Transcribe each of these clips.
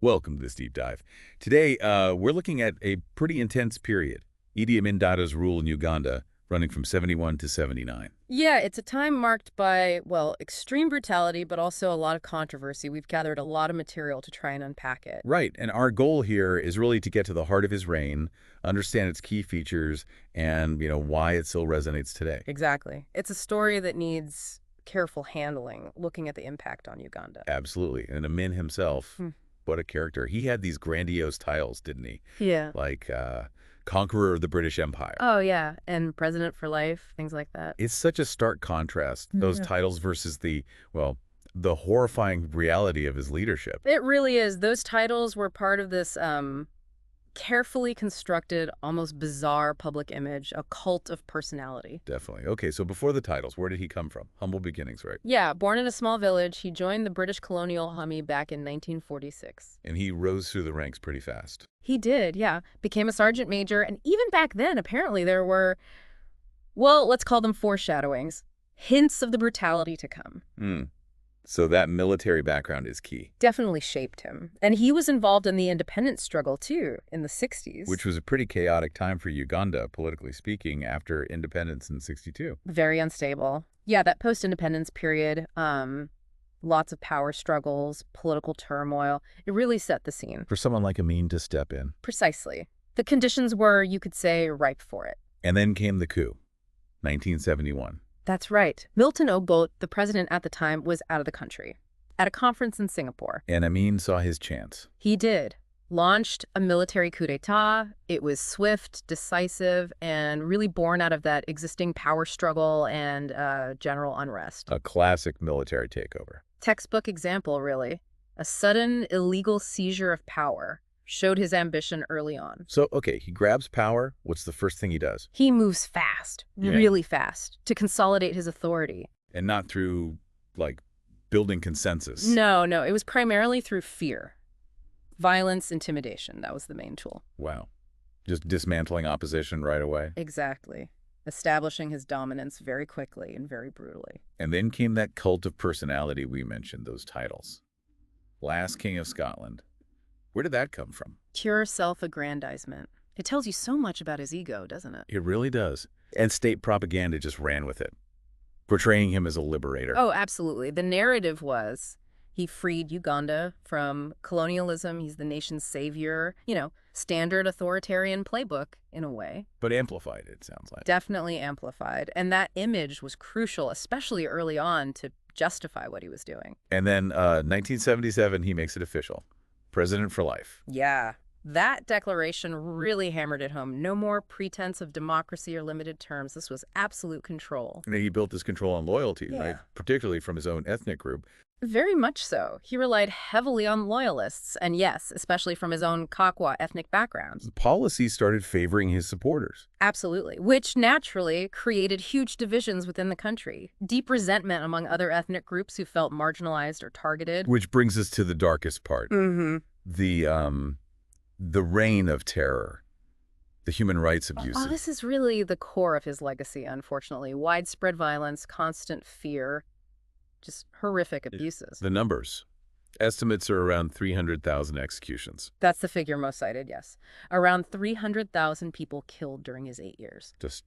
Welcome to this deep dive. Today, we're looking at a pretty intense period. Idi Amin Dada's rule in Uganda, running from 71 to 79. Yeah, it's a time marked by, well, extreme brutality, but also a lot of controversy. We've gathered a lot of material to try and unpack it. Right, and our goal here is really to get to the heart of his reign, understand its key features, and, why it still resonates today. Exactly. It's a story that needs careful handling, looking at the impact on Uganda. Absolutely. And Amin himself, Hmm. what a character. He had these grandiose titles, didn't he? Yeah. Like Conqueror of the British Empire. Oh, yeah. And president for life, things like that. It's such a stark contrast, those Yeah. titles versus the horrifying reality of his leadership. It really is. Those titles were part of this carefully constructed, almost bizarre public image, a cult of personality. Definitely. Okay, so before the titles, where did he come from? Humble beginnings, right? Yeah, born in a small village, he joined the British colonial army back in 1946. And he rose through the ranks pretty fast. He did, yeah. Became a sergeant major, and even back then, apparently there were, well, let's call them foreshadowings, hints of the brutality to come. Hmm. So that military background is key. Definitely shaped him. And he was involved in the independence struggle, too, in the 60s. Which was a pretty chaotic time for Uganda, politically speaking, after independence in 62. Very unstable. Yeah, that post-independence period, lots of power struggles, political turmoil. It really set the scene. For someone like Amin to step in. Precisely. The conditions were, you could say, ripe for it. And then came the coup, 1971. That's right. Milton Obote, the president at the time, was out of the country at a conference in Singapore. And Amin saw his chance. He did. Launched a military coup d'etat. It was swift, decisive, and really born out of that existing power struggle and general unrest. A classic military takeover. Textbook example, really. A sudden, illegal seizure of power showed his ambition early on. So, okay, he grabs power. What's the first thing he does? He moves fast, Yeah. really fast, to consolidate his authority. And not through, building consensus. No, it was primarily through fear. Violence, intimidation, that was the main tool. Wow. Just dismantling opposition right away. Exactly. Establishing his dominance very quickly and very brutally. And then came that cult of personality we mentioned, those titles. Last King of Scotland. Where did that come from? Pure self-aggrandizement. It tells you so much about his ego, doesn't it? It really does. And state propaganda just ran with it, portraying him as a liberator. Oh, absolutely. The narrative was he freed Uganda from colonialism. He's the nation's savior. Standard authoritarian playbook in a way. But amplified, it sounds like. Definitely amplified. And that image was crucial, especially early on, to justify what he was doing. And then 1977, he makes it official. President for life. Yeah. That declaration really hammered it home. No more pretense of democracy or limited terms. This was absolute control. And he built this control on loyalty, Yeah. right? Particularly from his own ethnic group. Very much so. He relied heavily on loyalists, and yes, especially from his own Kakwa ethnic background. The policy started favoring his supporters. Absolutely. Which naturally created huge divisions within the country. Deep resentment among other ethnic groups who felt marginalized or targeted. Which brings us to the darkest part. Mm-hmm. The reign of terror. The human rights abuses. Oh, this is really the core of his legacy, unfortunately. Widespread violence, constant fear, just horrific abuses. The numbers. Estimates are around 300,000 executions. That's the figure most cited, yes. Around 300,000 people killed during his 8 years. Just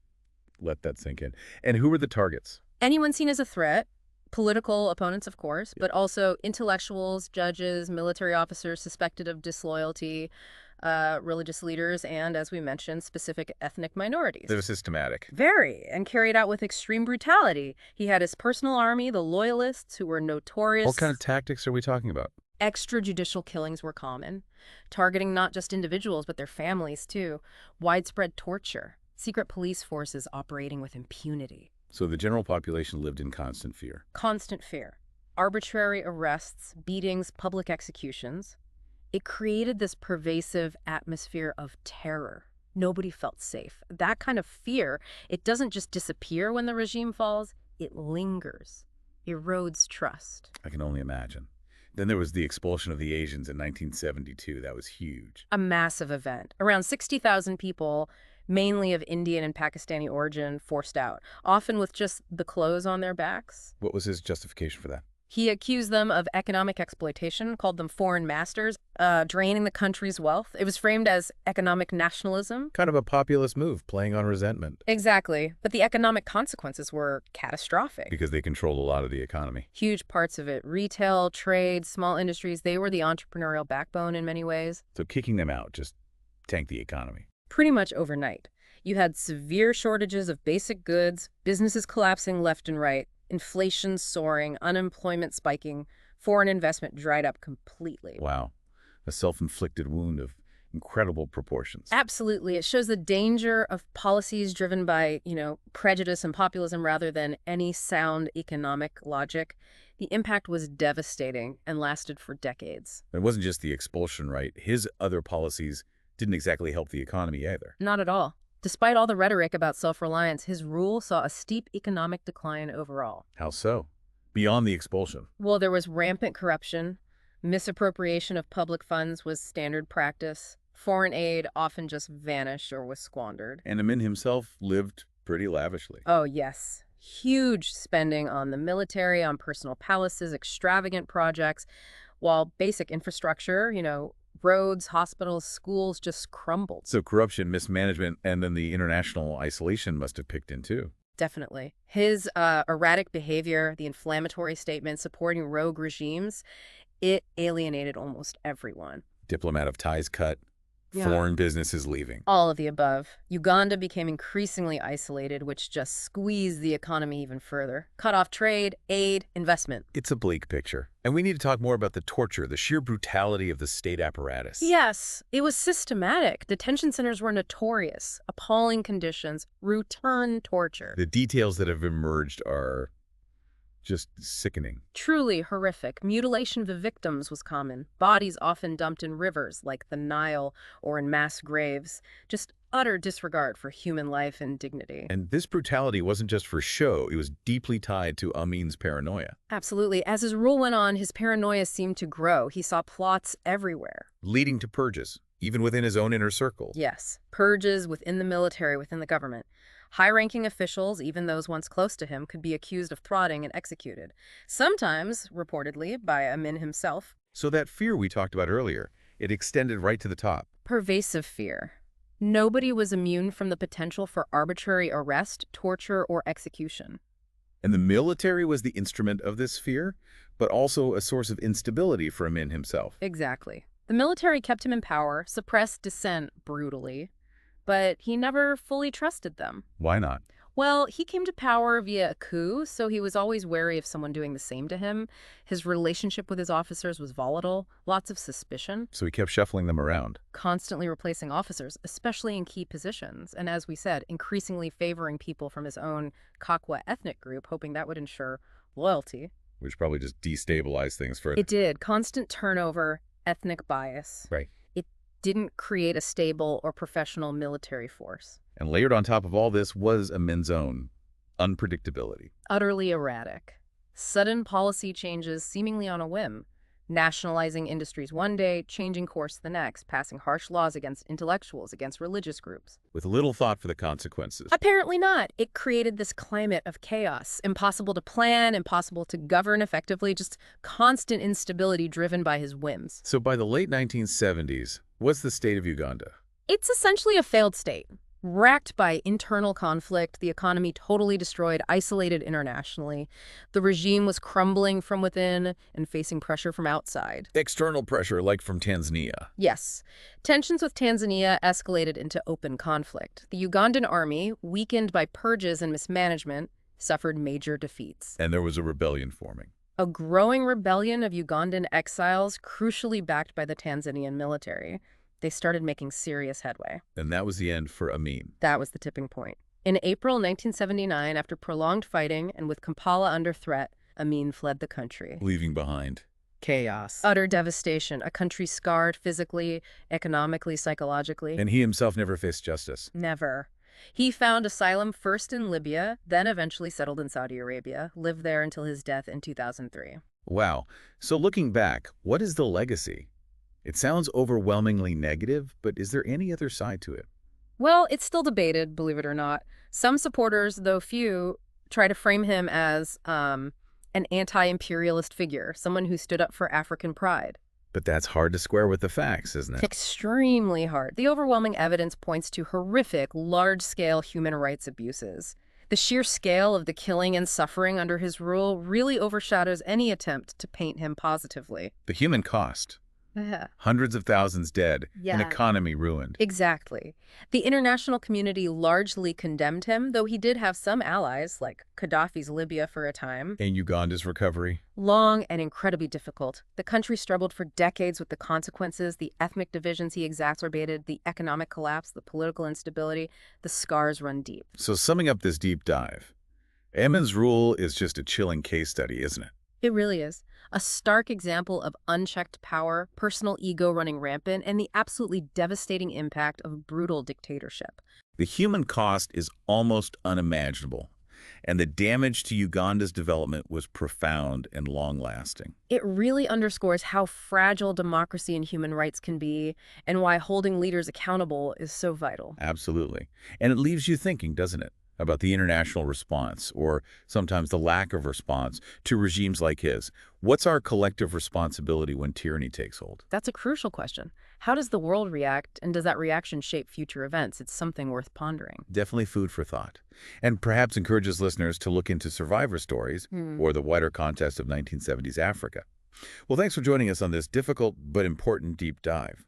let that sink in. And who were the targets? Anyone seen as a threat, political opponents, of course, but also intellectuals, judges, military officers suspected of disloyalty, religious leaders, and, as we mentioned, specific ethnic minorities. They were systematic. Very, and carried out with extreme brutality. He had his personal army, the Loyalists, who were notorious. What kind of tactics are we talking about? Extrajudicial killings were common, targeting not just individuals, but their families, too. Widespread torture. Secret police forces operating with impunity. So the general population lived in constant fear. Constant fear. Arbitrary arrests, beatings, public executions. It created this pervasive atmosphere of terror. Nobody felt safe. That kind of fear, it doesn't just disappear when the regime falls, it lingers, erodes trust. I can only imagine. Then there was the expulsion of the Asians in 1972. That was huge. A massive event. Around 60,000 people, mainly of Indian and Pakistani origin, forced out, often with just the clothes on their backs. What was his justification for that? He accused them of economic exploitation, called them foreign masters. draining the country's wealth. It was framed as economic nationalism. Kind of a populist move, playing on resentment. Exactly. But the economic consequences were catastrophic. Because they controlled a lot of the economy. Huge parts of it, retail, trade, small industries, they were the entrepreneurial backbone in many ways. So kicking them out just tanked the economy. Pretty much overnight. You had severe shortages of basic goods, businesses collapsing left and right, inflation soaring, unemployment spiking, foreign investment dried up completely. Wow. A self-inflicted wound of incredible proportions. Absolutely. It shows the danger of policies driven by, prejudice and populism rather than any sound economic logic. The impact was devastating and lasted for decades. It wasn't just the expulsion, right? His other policies didn't exactly help the economy either. Not at all. Despite all the rhetoric about self-reliance, his rule saw a steep economic decline overall. How so? Beyond the expulsion. Well, there was rampant corruption. Misappropriation of public funds was standard practice. Foreign aid often just vanished or was squandered. And Amin himself lived pretty lavishly. Oh, yes. Huge spending on the military, on personal palaces, extravagant projects, while basic infrastructure, roads, hospitals, schools just crumbled. So corruption, mismanagement, and then the international isolation must have picked in too. Definitely. His erratic behavior, the inflammatory statements supporting rogue regimes, it alienated almost everyone. Diplomatic ties cut, Yeah. foreign businesses leaving. All of the above. Uganda became increasingly isolated, which just squeezed the economy even further. Cut off trade, aid, investment. It's a bleak picture. And we need to talk more about the torture, the sheer brutality of the state apparatus. Yes, it was systematic. Detention centers were notorious. Appalling conditions, routine torture. The details that have emerged are just sickening. Truly horrific. Mutilation of the victims was common. Bodies often dumped in rivers like the Nile or in mass graves. Just utter disregard for human life and dignity. And this brutality wasn't just for show, it was deeply tied to Amin's paranoia. Absolutely. As his rule went on, his paranoia seemed to grow. He saw plots everywhere. Leading to purges, even within his own inner circle. Yes, purges within the military, within the government. High-ranking officials, even those once close to him, could be accused of thwarting and executed. Sometimes, reportedly, by Amin himself. So that fear we talked about earlier, it extended right to the top. Pervasive fear. Nobody was immune from the potential for arbitrary arrest, torture, or execution. And the military was the instrument of this fear, but also a source of instability for Amin himself. Exactly. The military kept him in power, suppressed dissent brutally, but he never fully trusted them. Why not? Well, he came to power via a coup, so he was always wary of someone doing the same to him. His relationship with his officers was volatile, lots of suspicion, So he kept shuffling them around. constantly replacing officers, especially in key positions, and as we said, increasingly favoring people from his own Kakwa ethnic group, hoping that would ensure loyalty. Which probably just destabilized things further. It did. Constant turnover, ethnic bias. Right. It didn't create a stable or professional military force. And layered on top of all this was Amin's own unpredictability. Utterly erratic. Sudden policy changes seemingly on a whim. Nationalizing industries one day, changing course the next, passing harsh laws against intellectuals, against religious groups. With little thought for the consequences. Apparently not. It created this climate of chaos. Impossible to plan, impossible to govern effectively, just constant instability driven by his whims. So by the late 1970s, what's the state of Uganda? It's essentially a failed state. Racked by internal conflict, the economy totally destroyed, isolated internationally. The regime was crumbling from within and facing pressure from outside. External pressure, like from Tanzania. Yes. Tensions with Tanzania escalated into open conflict. The Ugandan army, weakened by purges and mismanagement, suffered major defeats. And there was a rebellion forming. A growing rebellion of Ugandan exiles, crucially backed by the Tanzanian military. They started making serious headway. And that was the end for Amin. That was the tipping point. In April 1979, after prolonged fighting and with Kampala under threat, Amin fled the country. Leaving behind chaos. Utter devastation, a country scarred physically, economically, psychologically. And he himself never faced justice. Never. He found asylum first in Libya, then eventually settled in Saudi Arabia, lived there until his death in 2003. Wow. So looking back, what is the legacy? It sounds overwhelmingly negative, but is there any other side to it? Well, it's still debated, believe it or not. Some supporters, though few, try to frame him as an anti-imperialist figure, someone who stood up for African pride. But that's hard to square with the facts, isn't it? Extremely hard. The overwhelming evidence points to horrific, large-scale human rights abuses. The sheer scale of the killing and suffering under his rule really overshadows any attempt to paint him positively. The human cost. Yeah. Hundreds of thousands dead, an Yeah. economy ruined. Exactly. The international community largely condemned him, though he did have some allies, like Gaddafi's Libya for a time. And Uganda's recovery? Long and incredibly difficult. The country struggled for decades with the consequences, the ethnic divisions he exacerbated, the economic collapse, the political instability. The scars run deep. So summing up this deep dive, Amin's rule is just a chilling case study, isn't it? It really is. A stark example of unchecked power, personal ego running rampant, and the absolutely devastating impact of brutal dictatorship. The human cost is almost unimaginable, and the damage to Uganda's development was profound and long-lasting. It really underscores how fragile democracy and human rights can be, and why holding leaders accountable is so vital. Absolutely. And it leaves you thinking, doesn't it, about the international response, or sometimes the lack of response, to regimes like his. What's our collective responsibility when tyranny takes hold? That's a crucial question. How does the world react, and does that reaction shape future events? It's something worth pondering. Definitely food for thought. And perhaps encourages listeners to look into survivor stories or the wider context of 1970s Africa. Well, thanks for joining us on this difficult but important deep dive.